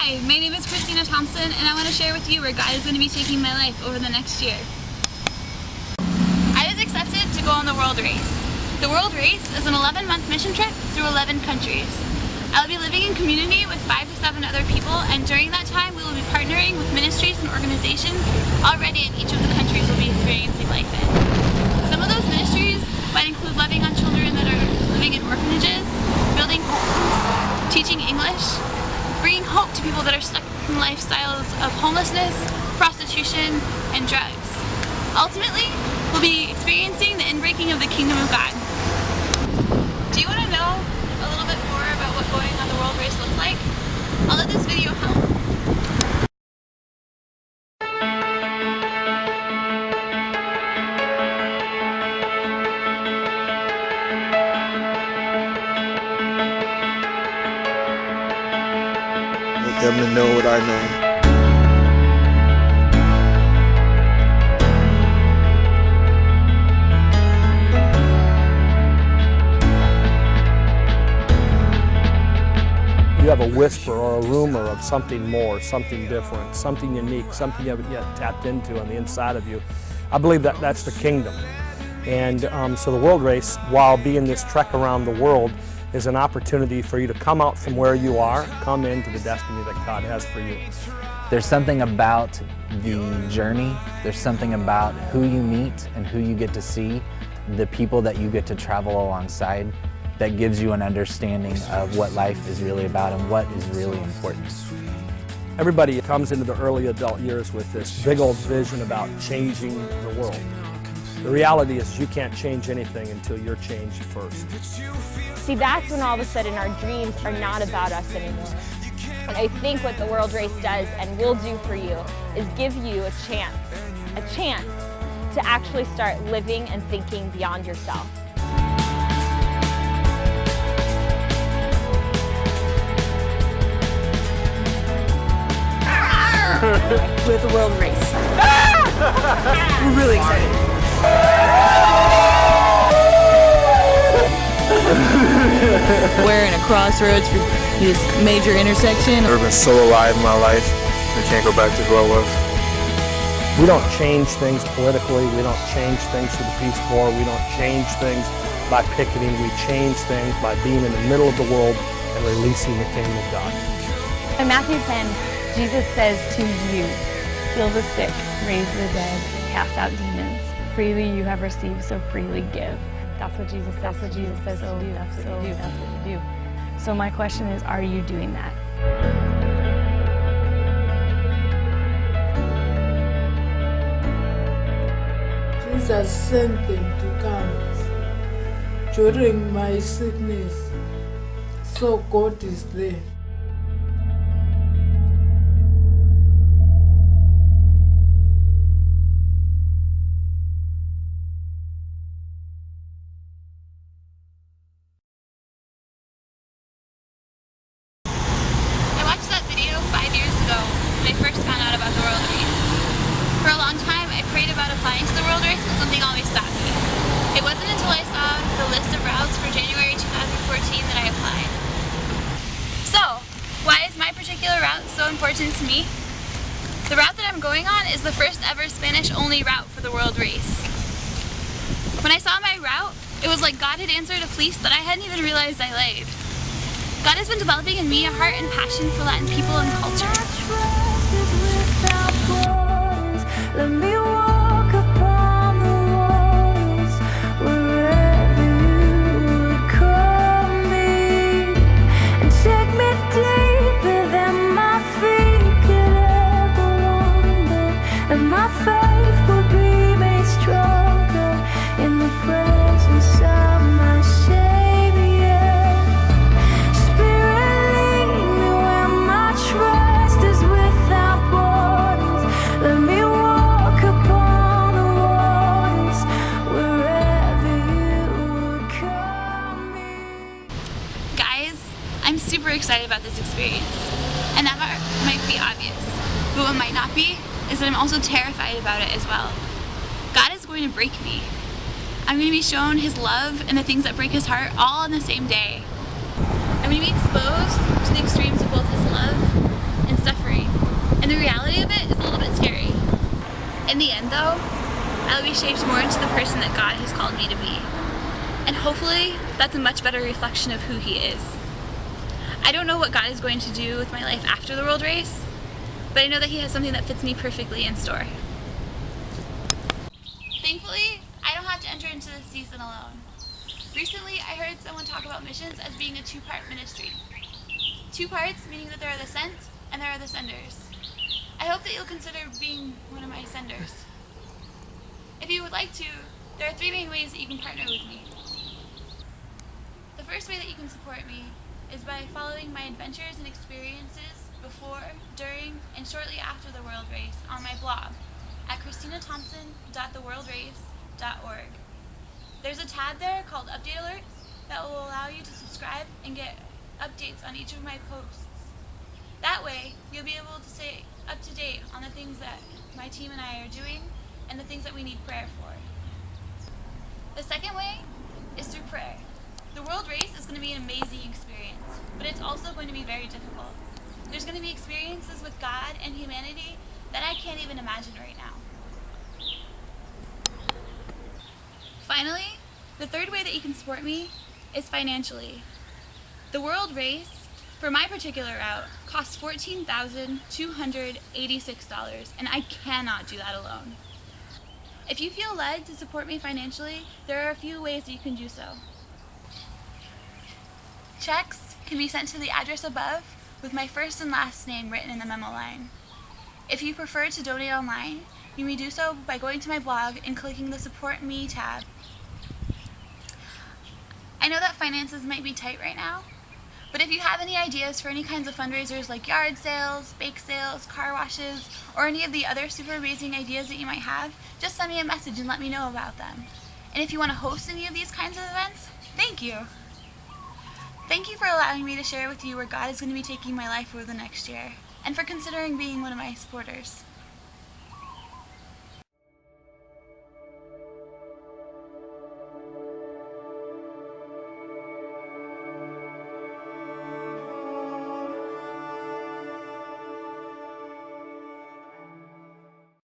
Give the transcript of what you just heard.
Hi, my name is Christina Thompson, and I want to share with you where God is going to be taking my life over the next year. I was accepted to go on the World Race. The World Race is an 11-month mission trip through 11 countries. I'll be living in community with 5 to 7 other people, and during that time we will be partnering with ministries and organizations already in each of the countries we'll be experiencing life in. Some of those ministries might include loving on children that are living in orphanages, building homes, teaching English, bringing hope to people that are stuck in lifestyles of homelessness, prostitution, and drugs. Ultimately, we'll be experiencing the inbreaking of the kingdom of God. Do you want to know a little bit more about what going on the World Race looks like? I'll let this video help. Them to know what I know. You have a whisper or a rumor of something more, something different, something unique, something you haven't yet tapped into on the inside of you. I believe that that's the kingdom. And so the World Race, while being this trek around the world, is an opportunity for you to come out from where you are, come into the destiny that God has for you. There's something about the journey, there's something about who you meet and who you get to see, the people that you get to travel alongside, that gives you an understanding of what life is really about and what is really important. Everybody comes into the early adult years with this big old vision about changing the world. The reality is you can't change anything until you're changed first. See, that's when all of a sudden our dreams are not about us anymore. And I think what the World Race does and will do for you is give you a chance to actually start living and thinking beyond yourself. We're at the World Race. We're really excited. We're in a crossroads for this major intersection. I've never been so alive in my life. I can't go back to who I was. We don't change things politically, we don't change things through the Peace Corps, we don't change things by picketing, we change things by being in the middle of the world and releasing the kingdom of God. In Matthew 10, Jesus says to you, heal the sick, raise the dead, cast out demons. Freely you have received, so freely give. That's what Jesus says. That's what Jesus says to do. That's what you do. That's what you do. So my question is, are you doing that? Jesus sent them to come during my sickness, so God is there. When I first found out about the World Race. For a long time, I prayed about applying to the World Race, but something always stopped me. It wasn't until I saw the list of routes for January 2014 that I applied. So, why is my particular route so important to me? The route that I'm going on is the first ever Spanish-only route for the World Race. When I saw my route, it was like God had answered a fleece that I hadn't even realized I laid. God has been developing in me a heart and passion for Latin people and culture. Let me walk upon the waters wherever you would call me, and take me deeper than my feet could ever wander, and my faith will be made stronger in the presence of my Savior. Spirit, lead me where my trust is without borders. Let me walk upon the waters wherever you would call me. Guys, I'm super excited about this experience. And that part might be obvious, but what might not be is that I'm also terrified about it as well. God is going to break me. I'm going to be shown His love and the things that break His heart all on the same day. I'm going to be exposed to the extremes of both His love and the end though, I will be shaped more into the person that God has called me to be. And hopefully, that's a much better reflection of who He is. I don't know what God is going to do with my life after the world race, but I know that He has something that fits me perfectly in store. Thankfully, I don't have to enter into this season alone. Recently, I heard someone talk about missions as being a two-part ministry. Two parts, meaning that there are the sent and there are the senders. I hope that you'll consider being one of my senders. If you would like to, there are 3 main ways that you can partner with me. The first way that you can support me is by following my adventures and experiences before, during, and shortly after the world race on my blog at christinathompson.theworldrace.org. There's a tab there called Update Alerts that will allow you to subscribe and get updates on each of my posts. That way, you'll be able to stay up to date on the things that my team and I are doing and the things that we need prayer for. The second way is through prayer. The world race is going to be an amazing experience, but it's also going to be very difficult. There's going to be experiences with God and humanity that I can't even imagine right now. Finally, the third way that you can support me is financially. The world race, for my particular route, costs $14,286, and I cannot do that alone. If you feel led to support me financially, there are a few ways that you can do so. Checks can be sent to the address above with my first and last name written in the memo line. If you prefer to donate online, you may do so by going to my blog and clicking the Support Me tab. I know that finances might be tight right now, but if you have any ideas for any kinds of fundraisers like yard sales, bake sales, car washes, or any of the other super amazing ideas that you might have, just send me a message and let me know about them. And if you want to host any of these kinds of events, thank you. Thank you for allowing me to share with you where God is going to be taking my life over the next year, and for considering being one of my supporters.